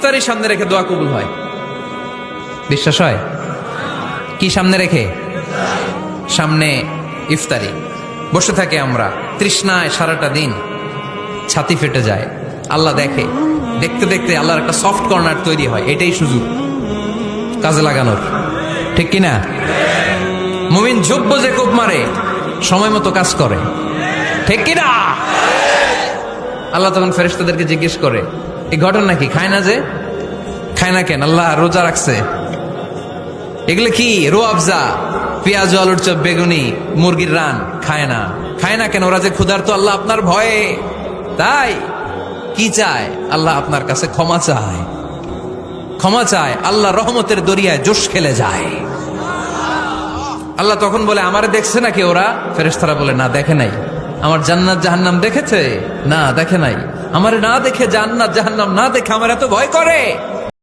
ইফতারির সামনে রেখে দোয়া কবুল হয়। বিশ্বাস হয়? কি সামনে রেখে? সামনে ইফতারি। বসে থাকে আমরা তৃষ্ণায় সারাটা দিন, ছাতি ফেটে যায়। আল্লাহ দেখে, দেখতে দেখতে আল্লাহর একটা সফট কর্নার তৈরি হয়। এটাই সুযোগ কাজে লাগানোর, ঠিক কিনা? মুমিন যোগ্য যে কোপ মারে, সময় মতো কাজ করে, ঠিক কিনা? আল্লাহ তখন ফেরেশতাদেরকে জিজ্ঞেস করে, এই ঘটনা কি? খায় না যে? খায় না কেন? আল্লাহ রোজা রাখছে। এগুলো কি? রো আফজা, পেঁয়াজ, আলুর চপ, বেগুনি, মুরগির রান খায় না। খায় না কেন? ওরা যে ক্ষুধার্ত। আল্লাহ আপনার ভয়ে। তাই কি চায়? আল্লাহ আপনার কাছে ক্ষমা চায়। ক্ষমা চায়, আল্লাহ রহমতের দরিয়ায় জোশ খেলে যায়। আল্লাহ তখন বলে, আমারে দেখছে নাকি ওরা? ফেরেশতারা বলে, না দেখে নাই। আমার জান্নাত জাহান্নাম দেখেছে? না দেখে নাই। আমারে না দেখে, জান্নাত জাহান্নাম না দেখে আমার এত ভয় করে।